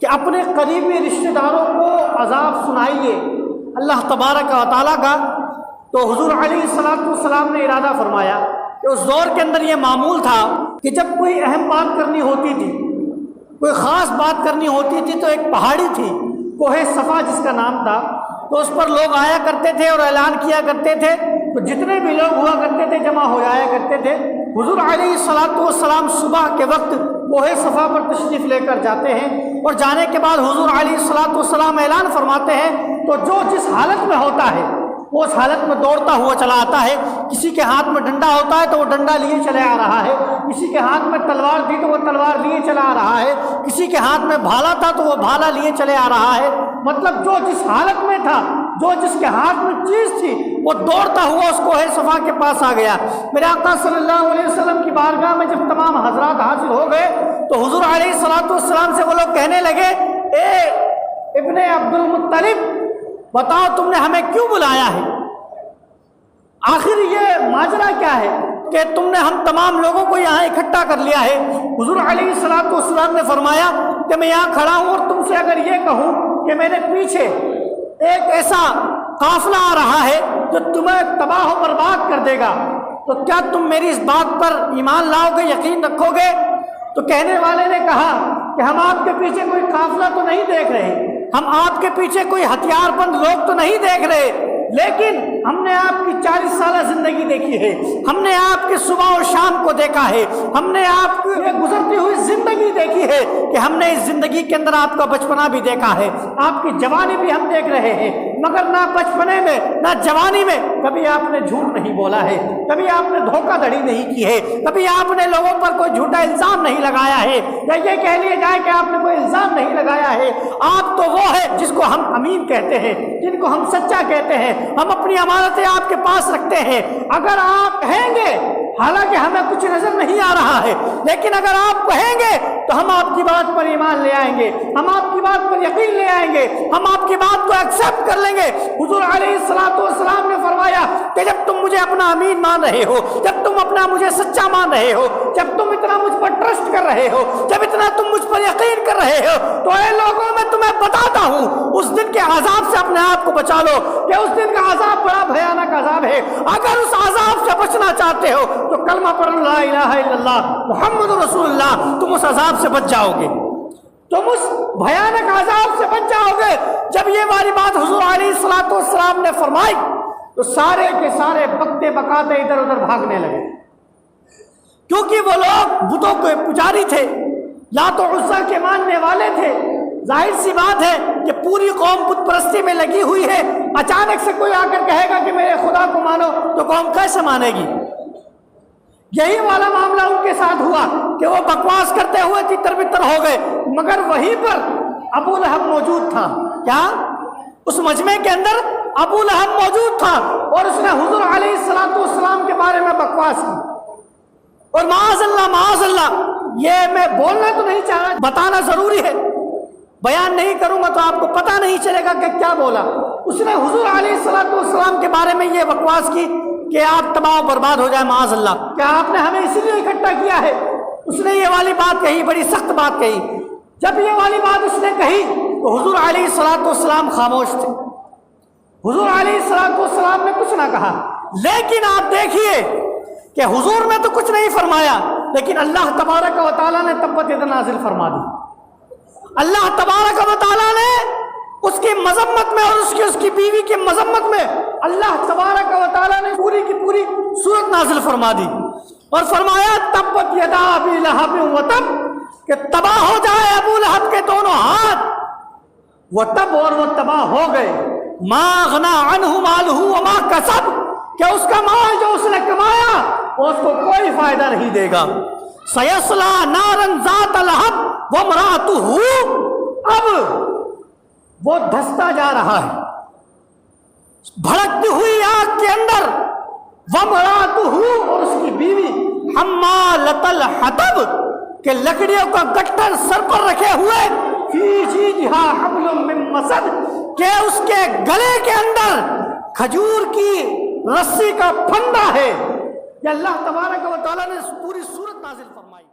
کہ اپنے قریبی رشتہ داروں کو عذاب سنائیے اللہ تبارک و تعالیٰ کا، تو حضور علیہ السلام نے ارادہ فرمایا کہ اس دور کے اندر یہ معمول تھا کہ جب کوئی اہم بات کرنی ہوتی تھی، کوئی خاص بات کرنی ہوتی تھی، تو ایک پہاڑی تھی کوہ صفا جس کا نام تھا، تو اس پر لوگ آیا کرتے تھے اور اعلان کیا کرتے تھے، تو جتنے بھی لوگ ہوا کرتے تھے جمع ہو جایا کرتے تھے۔ حضور علیہ السلام صبح کے وقت کوہ صفا پر تشریف لے کر جاتے ہیں، اور جانے کے بعد حضور علیہ السلام اعلان فرماتے ہیں، تو جو جس حالت میں ہوتا ہے وہ اس حالت میں دوڑتا ہوا چلا آتا ہے۔ کسی کے ہاتھ میں ڈنڈا ہوتا ہے تو وہ ڈنڈا لیے چلے آ رہا ہے، کسی کے ہاتھ میں تلوار تھی تو وہ تلوار لیے چلا آ رہا ہے، کسی کے ہاتھ میں بھالا تھا تو وہ بھالا لیے چلے آ رہا ہے۔ مطلب جو جس حالت میں تھا، جو جس کے ہاتھ میں چیز تھی، وہ دوڑتا ہوا اس کوہ صفا کے پاس آ گیا۔ میرے آقا صلی اللہ علیہ وسلم کی بارگاہ میں جب تمام حضرات حاضر ہو گئے تو حضور علیہ السلام سے وہ لوگ کہنے لگے، اے ابن عبد المطلب، بتاؤ تم نے ہمیں کیوں بلایا ہے؟ آخر یہ ماجرا کیا ہے کہ تم نے ہم تمام لوگوں کو یہاں اکٹھا کر لیا ہے؟ حضور علیہ السلام نے فرمایا کہ میں یہاں کھڑا ہوں اور تم سے اگر یہ کہوں کہ میرے پیچھے ایک ایسا قافلہ آ رہا ہے جو تمہیں تباہ و برباد کر دے گا، تو کیا تم میری اس بات پر ایمان لاؤ گے، یقین رکھو گے؟ تو کہنے والے نے کہا کہ ہم آپ کے پیچھے کوئی قافلہ تو نہیں دیکھ رہے، ہم آپ کے پیچھے کوئی ہتھیار بند لوگ تو نہیں دیکھ رہے، لیکن ہم نے آپ کی 40 سالہ زندگی دیکھی ہے، ہم نے آپ کی صبح اور شام کو دیکھا ہے، ہم نے آپ کی گزرتی ہوئی زندگی دیکھی ہے کہ ہم نے اس زندگی کے اندر آپ کا بچپنا بھی دیکھا ہے، آپ کی جوانی بھی ہم دیکھ رہے ہیں، مگر نہ بچپنے میں نہ جوانی میں کبھی آپ نے جھوٹ نہیں بولا ہے، کبھی آپ نے دھوکہ دھڑی نہیں کی ہے، کبھی آپ نے لوگوں پر کوئی جھوٹا الزام نہیں لگایا ہے، یا یہ کہہ لیا جائے کہ آپ نے کوئی الزام نہیں لگایا ہے۔ آپ تو وہ ہے جس کو ہم امین کہتے ہیں، جن کو ہم سچا کہتے ہیں، ہم اپنی امانتیں آپ کے پاس رکھتے ہیں۔ اگر آپ کہیں گے، حالانکہ ہمیں کچھ نظر نہیں آ رہا ہے، لیکن اگر آپ کہیں گے تو ہم آپ کی بات پر ایمان لے آئیں گے، ہم آپ کی بات پر یقین لے آئیں گے، ہم آپ کی بات کو ایکسیپٹ کر لیں گے۔ حضور علیہ السلام نے فرمایا کہ جب تم مجھے اپنا امین مان رہے ہو، جب تم اپنا مجھے سچا مان رہے ہو، جب تم اتنا مجھ پر ٹرسٹ کر رہے ہو، جب اتنا تم مجھ پر یقین کر رہے ہو، تو اے لوگوں میں تمہیں بتاتا ہوں اس دن کے عذاب سے اپنے آپ کو بچا لو، کہ اس دن کا عذاب بڑا بھیانک عذاب ہے۔ اگر اس عذاب سے بچنا چاہتے ہو تو کلمہ پڑھ لا الہ الا اللہ محمد رسول اللہ، تم اس عذاب سے بچ جاؤ گے، تم اس بھیانک عذاب سے بچ جاؤ گے۔ جب یہ والی بات حضور علیہ السلام نے فرمائی تو سارے کے سارے بکتے بکاتے ادھر ادھر بھاگنے لگے، کیونکہ وہ لوگ بتوں کے پجاری تھے، لات و عزا کے ماننے والے تھے۔ ظاہر سی بات ہے کہ پوری قوم بت پرستی میں لگی ہوئی ہے، اچانک سے کوئی آ کر کہے گا کہ میرے خدا کو مانو تو قوم کیسے مانے گی؟ یہی والا معاملہ ان کے ساتھ ہوا کہ وہ بکواس کرتے ہوئے تتر بتر ہو گئے، مگر وہیں پر ابو لہب موجود تھا۔ کیا اس مجمع کے اندر ابو لہب موجود تھا اور اس نے حضور علیہ السلام کے بارے میں بکواس کی، اور معاذ اللہ یہ میں بولنا تو نہیں چاہ رہا، بتانا ضروری ہے، بیان نہیں کروں گا تو آپ کو پتہ نہیں چلے گا کہ کیا بولا۔ اس نے حضور علیہ السلام کے بارے میں یہ بکواس کی کہ آپ تباہ و برباد ہو جائے، معاذ اللہ، کیا آپ نے ہمیں اسی لیے اکٹھا کیا ہے؟ اس نے یہ والی بات کہی، بڑی سخت بات کہی۔ جب یہ والی بات اس نے کہی تو حضور علیہ السلام خاموش تھے، حضور علیہ السلام نے کچھ نہ کہا۔ لیکن آپ دیکھیے کہ حضور نے تو کچھ نہیں فرمایا، لیکن اللہ تبارک و تعالیٰ نے تبت یدا نازل فرما دی۔ اللہ تبارک و تعالیٰ نے اس کی مذمت میں اور اس کی بیوی کی مذمت میں اللہ تبارک و تعالیٰ نے پوری کی پوری سورت نازل فرما دی اور فرمایا تبت یدا ابی لہب وتب، کہ تباہ ہو جائے ابو لہب کے دونوں ہاتھ، وتب، اور وہ تباہ ہو گئے، ما اغنی عنہ مالہ وما کسب، کہ اس کا مال جو اس نے کمایا وہ اس کو کوئی فائدہ نہیں دے گا۔ سیصلی نارا ذات لہب وامرأتہ، اب وہ دھستا جا رہا ہے بھڑکتی ہوئی آگ کے اندر، وامرأتہ، اور اس کی بیوی، حمالۃ الحطب، کہ لکڑیوں کا گٹھر سر پر رکھے ہوئے، فی جیدہا حبل من مسد، کہ اس کے گلے کے اندر کھجور کی رسی کا پھندا ہے۔ یہ اللہ تبارک و تعالیٰ نے پوری سورت نازل فرمائی۔